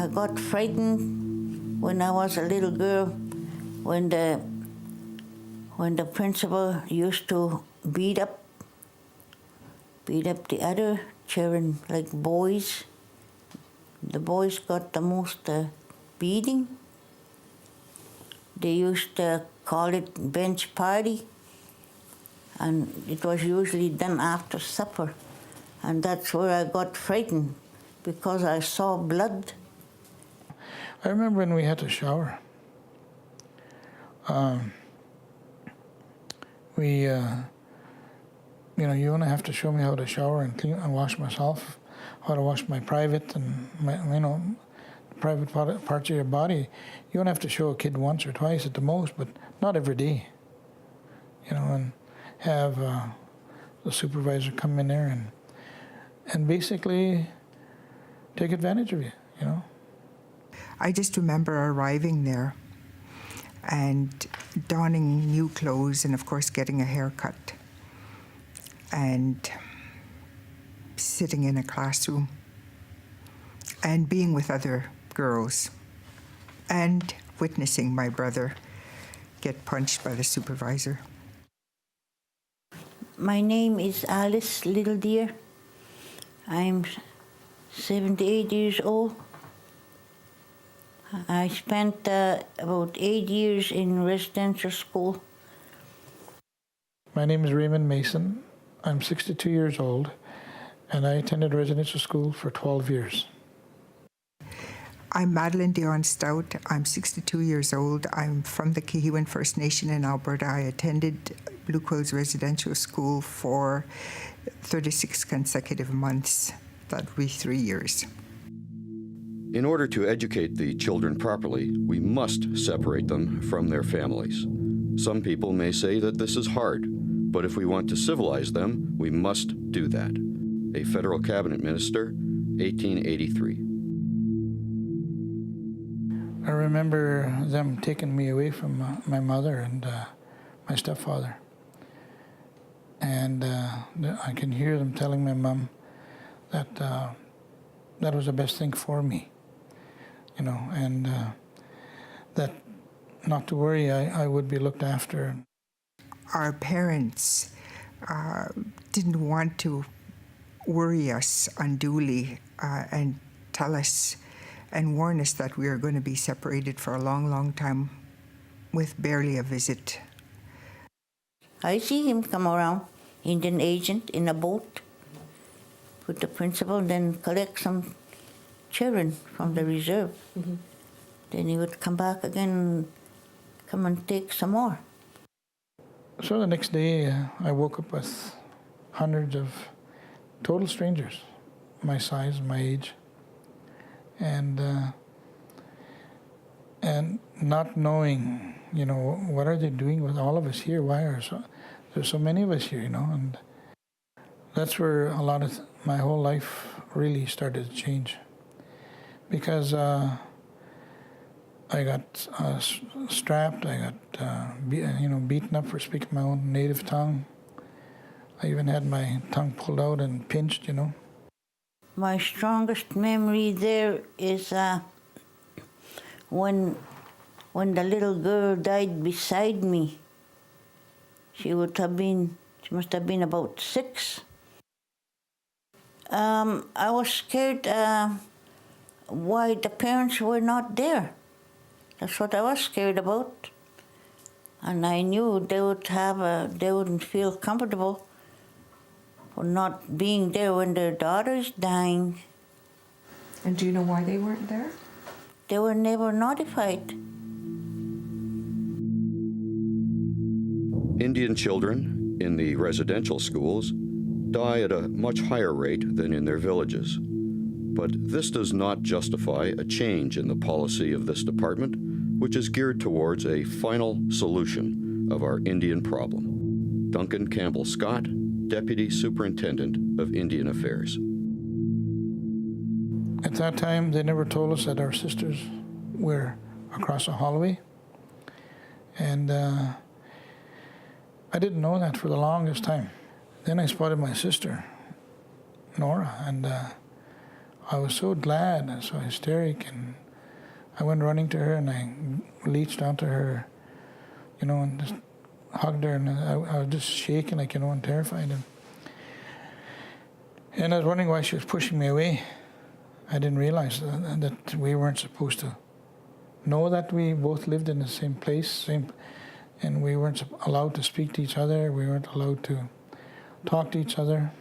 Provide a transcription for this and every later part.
I got frightened when I was a little girl when the principal used to beat up the other children, like boys. The boys got the most beating. They used to call it bench party, and it was usually done after supper. And that's where I got frightened, because I saw blood. I remember when we had to shower. You only have to show me how to shower and clean and wash myself, how to wash my private and private parts of your body. You only have to show a kid once or twice at the most, but not every day. And have the supervisor come in there and basically take advantage of you. I just remember arriving there and donning new clothes and, of course, getting a haircut and sitting in a classroom and being with other girls and witnessing my brother get punched by the supervisor. My name is Alice Little Deer. I'm 78 years old. I spent about 8 years in residential school. My name is Raymond Mason. I'm 62 years old, and I attended residential school for 12 years. I'm Madeline Dion Stout. I'm 62 years old. I'm from the Kihiwan First Nation in Alberta. I attended Blue Quills Residential School for 36 consecutive months. That would be 3 years. In order to educate the children properly, we must separate them from their families. Some people may say that this is hard, but if we want to civilize them, we must do that. A federal cabinet minister, 1883. I remember them taking me away from my mother and my stepfather. And I can hear them telling my mom that that was the best thing for me, and that not to worry, I would be looked after. Our parents didn't want to worry us unduly and tell us and warn us that we are going to be separated for a long, long time with barely a visit. I see him come around, Indian agent, in a boat with the principal, then collect some children from the reserve. Mm-hmm. Then he would come back again, come and take some more. So the next day, I woke up with hundreds of total strangers, my size, my age, and not knowing, what are they doing with all of us here? Why are there's so many of us here, and that's where a lot of my whole life really started to change, because I got strapped, I got beaten up for speaking my own native tongue. I even had my tongue pulled out and pinched, My strongest memory there is when the little girl died beside me. She must have been about 6. I was scared why the parents were not there. That's what I was scared about. And I knew they wouldn't feel comfortable for not being there when their daughter is dying. And do you know why they weren't there? They were never notified. Indian children in the residential schools die at a much higher rate than in their villages. But this does not justify a change in the policy of this department, which is geared towards a final solution of our Indian problem. Duncan Campbell Scott, Deputy Superintendent of Indian Affairs. At that time, they never told us that our sisters were across the hallway. And I didn't know that for the longest time. Then I spotted my sister, Nora, and I was so glad and so hysteric, and I went running to her and I reached onto her, and just hugged her, and I was just shaking, and terrified. And I was wondering why she was pushing me away. I didn't realize that we weren't supposed to know that we both lived in the same place, and we weren't allowed to speak to each other. We weren't allowed to talk to each other.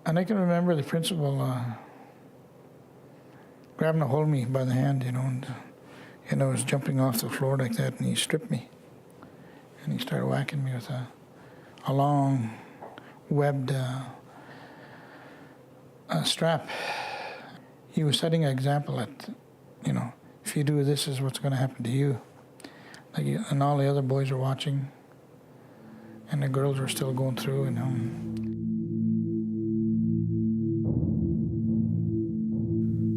And I can remember the principal grabbing a hold of me by the hand, and I was jumping off the floor like that, and he stripped me. And he started whacking me with a long webbed strap. He was setting an example that, if you do this is what's going to happen to you. And all the other boys are watching, and the girls were still going through,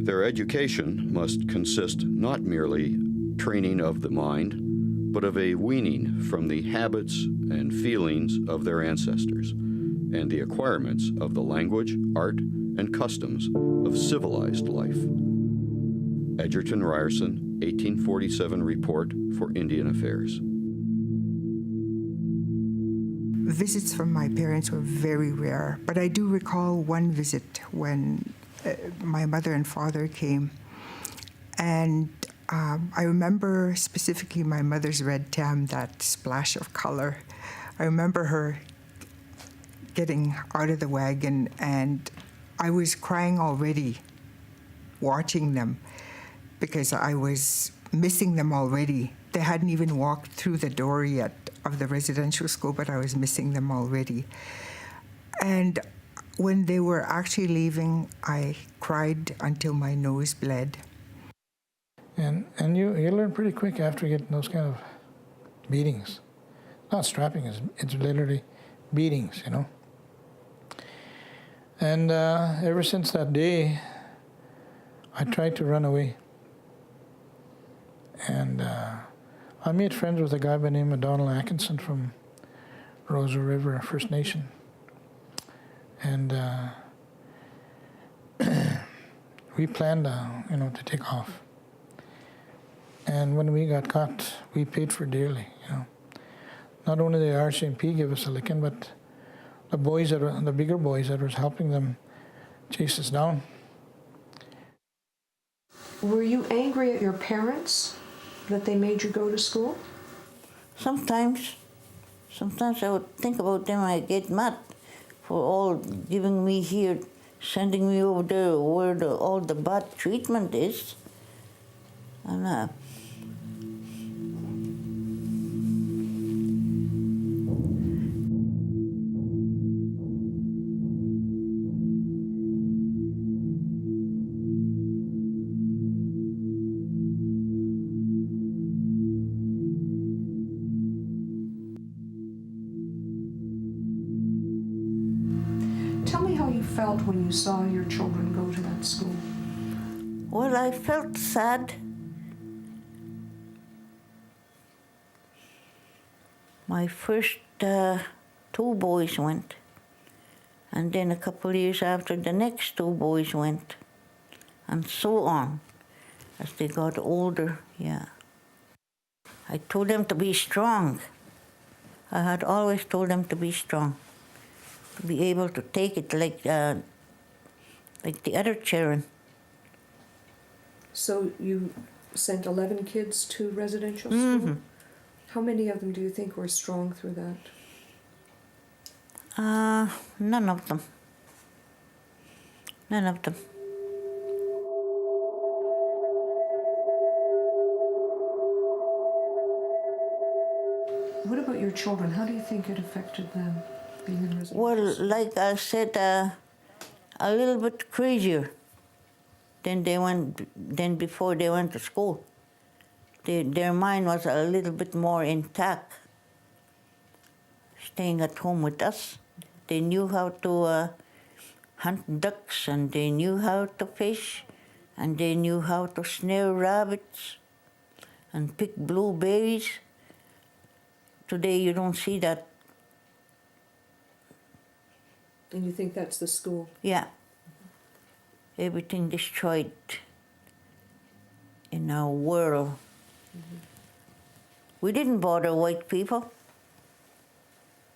Their education must consist not merely training of the mind, but of a weaning from the habits and feelings of their ancestors, and the acquirements of the language, art, and customs of civilized life. Edgerton Ryerson, 1847 Report for Indian Affairs. Visits from my parents were very rare, but I do recall one visit when my mother and father came. And I remember specifically my mother's red tam, that splash of color. I remember her getting out of the wagon, and I was crying already watching them because I was missing them already. They hadn't even walked through the door yet of the residential school, but I was missing them already. And when they were actually leaving, I cried until my nose bled. And you learn pretty quick after getting those kind of beatings. Not strapping, it's literally beatings, And ever since that day, I tried to run away. And I made friends with a guy by the name of Donald Atkinson from Rosa River First Nation. And we planned, to take off. And when we got caught, we paid for dearly, Not only the RCMP gave us a licking, but the bigger boys that was helping them chase us down. Were you angry at your parents that they made you go to school? Sometimes I would think about them. I get mad for all giving me here, sending me over there where all the bad treatment is. And Tell me how you felt when you saw your children go to that school. well, I felt sad. My first two boys went, and then a couple of years after, the next two boys went, and so on, as they got older, yeah. I told them to be strong. I had always told them to be strong, to be able to take it like the other children. So you sent 11 kids to residential school? Mm-hmm. How many of them do you think were strong through that? None of them. None of them. What about your children? How do you think it affected them being in residential Well, school? like I said, a little bit crazier than before they went to school. Their mind was a little bit more intact, staying at home with us. They knew how to hunt ducks, and they knew how to fish, and they knew how to snare rabbits and pick blueberries. Today you don't see that. And you think that's the school? Yeah. everything destroyed in our world. We didn't bother white people.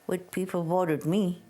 White people bothered me.